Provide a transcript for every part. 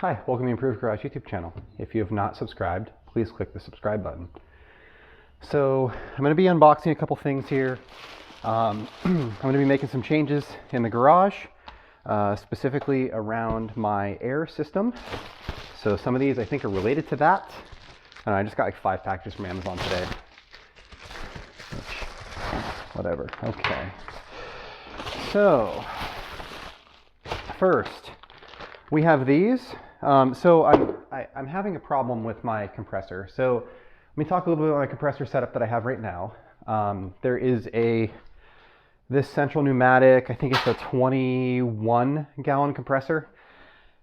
Hi, welcome to the Improved Garage YouTube channel. If you have not subscribed, please click the subscribe button. So I'm going to be unboxing a couple things here. I'm going to be making some changes in the garage, specifically around my air system. So some of these I think are related to that. I just got like 5 packages from Amazon today. Whatever. Okay. So first we have these. So I'm having a problem with my compressor. So let me talk a little bit about my compressor setup that I have right now. There is this Central Pneumatic, I think it's a 21 gallon compressor.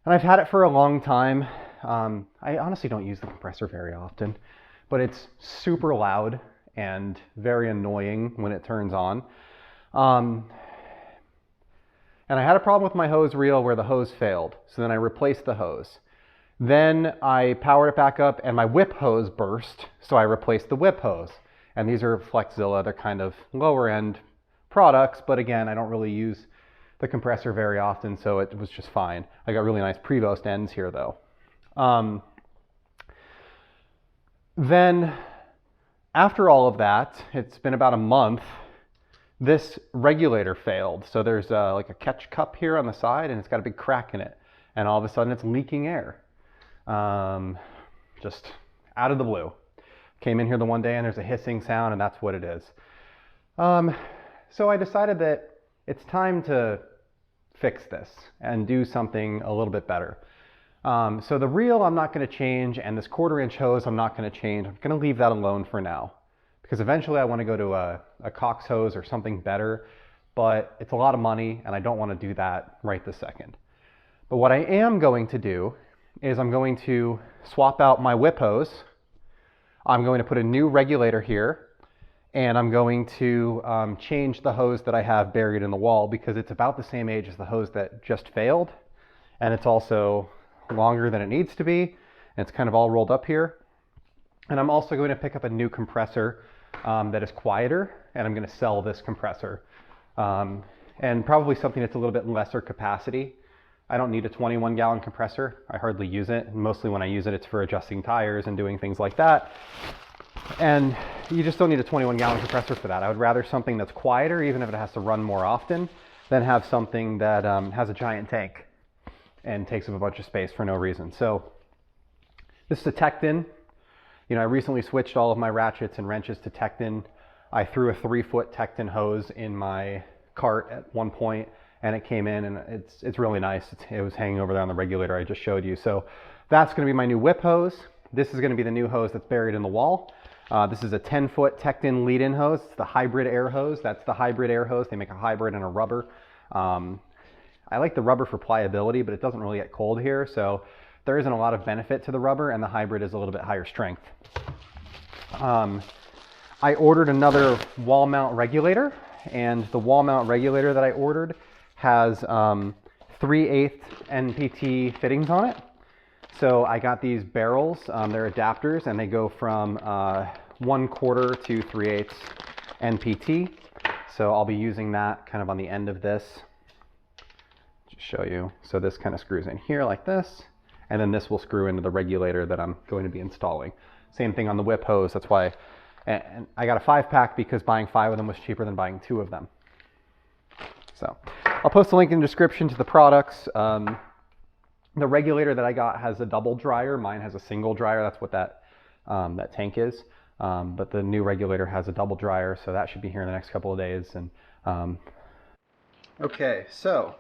And I've had it for a long time. I honestly don't use the compressor very often, but it's super loud and very annoying when it turns on. And I had a problem with my hose reel where the hose failed. So then I replaced the hose. Then I powered it back up and my whip hose burst. So I replaced the whip hose. And these are Flexzilla. They're kind of lower end products. But again, I don't really use the compressor very often. So it was just fine. I got really nice Prevost ends here though. Then after all of that, it's been about a month. This regulator failed. So there's like a catch cup here on the side and it's got a big crack in it. And all of a sudden it's leaking air. Just out of the blue. Came in here the one day and there's a hissing sound and that's what it is. So I decided that it's time to fix this and do something a little bit better. So the reel I'm not going to change and this 1/4-inch hose I'm not going to change. I'm going to leave that alone for now. Because eventually I want to go to a Cox hose or something better, but it's a lot of money and I don't want to do that right this second. But what I am going to do is I'm going to swap out my whip hose. I'm going to put a new regulator here and I'm going to change the hose that I have buried in the wall because it's about the same age as the hose that just failed. And it's also longer than it needs to be. And it's kind of all rolled up here. And I'm also going to pick up a new compressor that is quieter, and I'm going to sell this compressor. And probably something that's a little bit lesser capacity. I don't need a 21 gallon compressor. I hardly use it. Mostly when I use it, it's for adjusting tires and doing things like that. And you just don't need a 21 gallon compressor for that. I would rather something that's quieter, even if it has to run more often, than have something that has a giant tank and takes up a bunch of space for no reason. So this is a Tekton. You know, I recently switched all of my ratchets and wrenches to Tekton. I threw a 3-foot Tekton hose in my cart at one point and it came in and it's really nice. It was hanging over there on the regulator I just showed you. So that's going to be my new whip hose. This is going to be the new hose that's buried in the wall. This is a 10-foot Tekton lead-in hose. It's the hybrid air hose. That's the hybrid air hose. They make a hybrid and a rubber. I like the rubber for pliability, but it doesn't really get cold here. So there isn't a lot of benefit to the rubber, and the hybrid is a little bit higher strength. I ordered another wall mount regulator, and the wall mount regulator that I ordered has 3/8 NPT fittings on it. So I got these barrels, they're adapters, and they go from 1/4 to 3/8 NPT. So I'll be using that kind of on the end of this. Just show you. So this kind of screws in here like this. And then this will screw into the regulator that I'm going to be installing. Same thing on the whip hose. That's why and I got a 5-pack because buying 5 of them was cheaper than buying 2 of them. So I'll post a link in the description to the products. The regulator that I got has a double dryer. Mine has a single dryer. That's what that tank is. But the new regulator has a double dryer, so that should be here in the next couple of days. And okay, so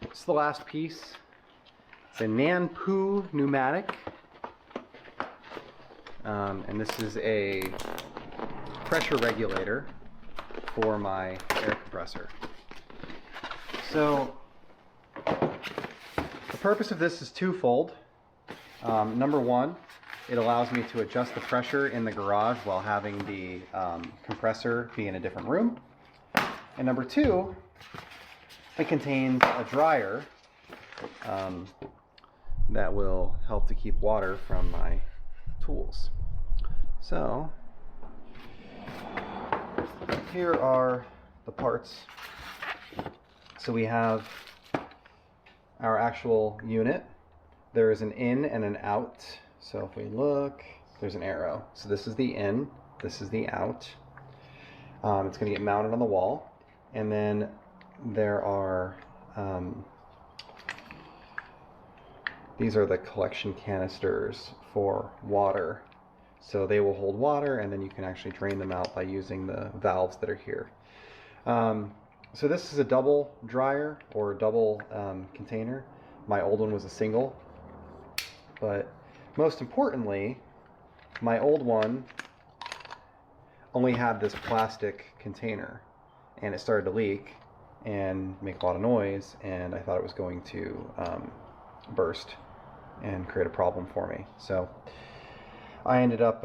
this is the last piece. It's a NANPU pneumatic, and this is a pressure regulator for my air compressor. So the purpose of this is twofold. Number one, it allows me to adjust the pressure in the garage while having the compressor be in a different room. And number two, it contains a dryer that will help to keep water from my tools. So here are the parts. So we have our actual unit. there is an in and an out. So if we look, there's an arrow. So this is the in, this is the out. It's going to get mounted on the wall. And then there are, these are the collection canisters for water. So they will hold water, and then you can actually drain them out by using the valves that are here. So this is a double dryer or double container. My old one was a single, but most importantly, my old one only had this plastic container, and it started to leak and make a lot of noise, and I thought it was going to burst and create a problem for me. So I ended up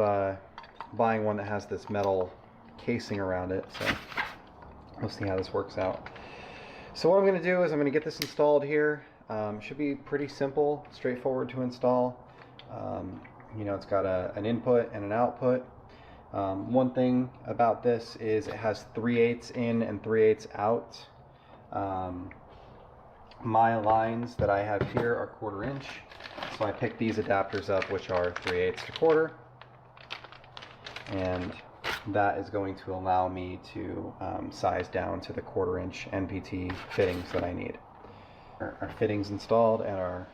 buying one that has this metal casing around it. So we'll see how this works out. So what I'm going to do is I'm going to get this installed here. Should be pretty simple, straightforward to install. You know, it's got an input and an output. One thing about this is it has 3/8 in and 3/8 out. My lines that I have here are 1/4 inch, so I picked these adapters up, which are 3/8 to 1/4, and that is going to allow me to size down to the 1/4 inch NPT fittings that I need. Our fittings installed and our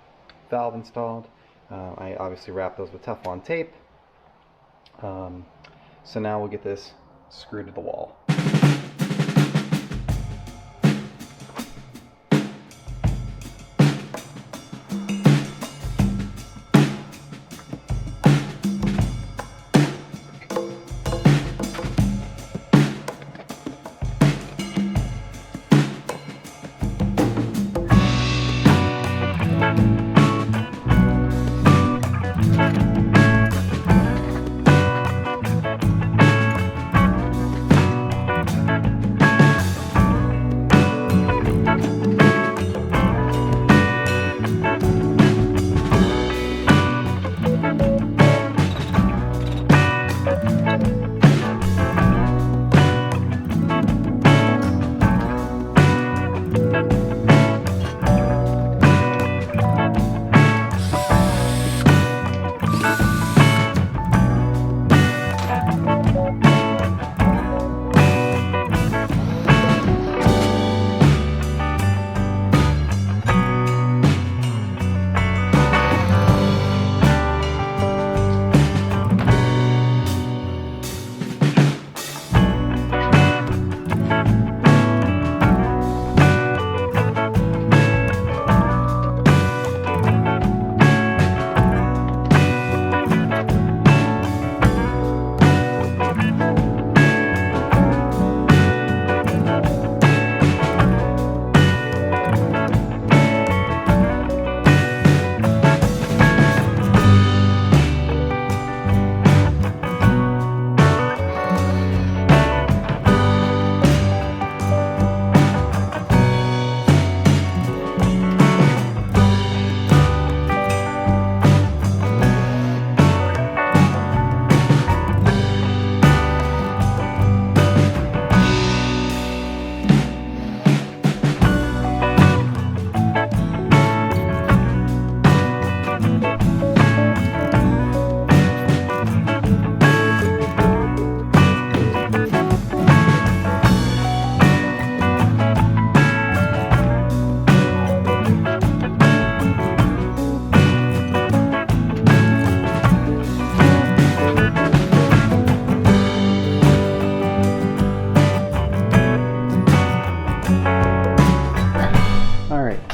valve installed. I obviously wrap those with Teflon tape. So now we'll get this screwed to the wall.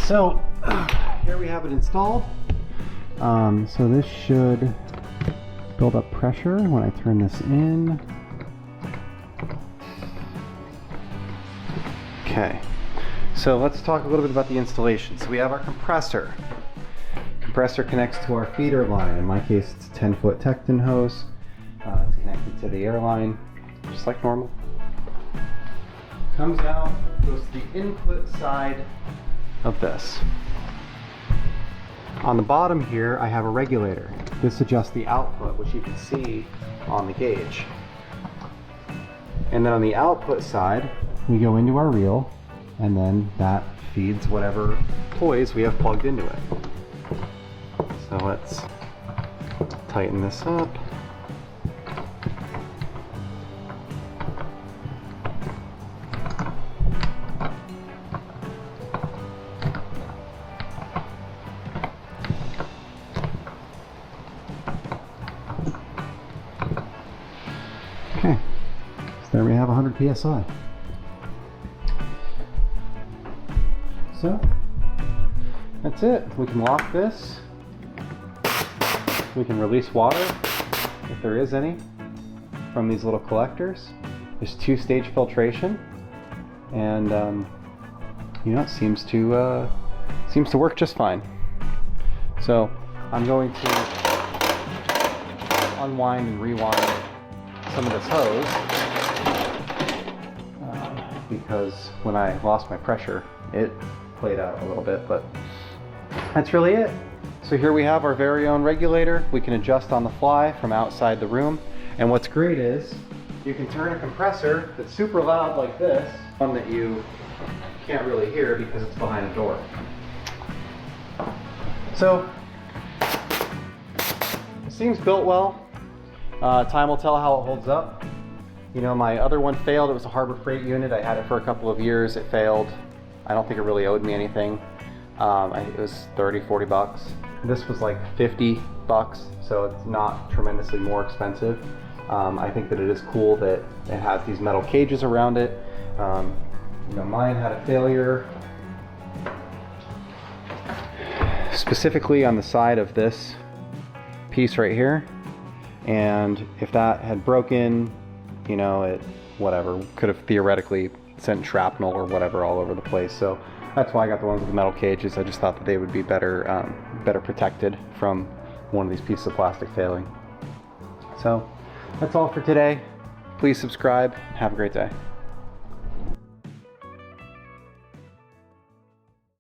So here we have it installed. So this should build up pressure when I turn this in. Okay, so let's talk a little bit about the installation. So we have our compressor. Compressor connects to our feeder line. In my case, it's a 10-foot Tekton hose. It's connected to the air line, just like normal. Comes out, goes to the input side of this. On the bottom here, I have a regulator. This adjusts the output, which you can see on the gauge. And then on the output side, we go into our reel, and then that feeds whatever toys we have plugged into it. So let's tighten this up. Okay, so there we have 100 PSI. So that's it. We can lock this. We can release water, if there is any, from these little collectors. There's two-stage filtration, and you know, it seems to work just fine. So I'm going to unwind and rewind some of this hose because when I lost my pressure, it played out a little bit, but that's really it. So here we have our very own regulator. We can adjust on the fly from outside the room. And what's great is you can turn a compressor that's super loud like this, one that you can't really hear because it's behind a door. So it seems built well. Time will tell how it holds up. You know, my other one failed. It was a Harbor Freight unit. I had it for a couple of years. It failed. I don't think it really owed me anything. It was 30, 40 bucks. This was like 50 bucks, so it's not tremendously more expensive. I think that it is cool that it has these metal cages around it. You know, mine had a failure specifically on the side of this piece right here. And if that had broken, you know, it, whatever, could have theoretically sent shrapnel or whatever all over the place. So that's why I got the ones with the metal cages. I just thought that they would be better, better protected from one of these pieces of plastic failing. So that's all for today. Please subscribe. Have a great day.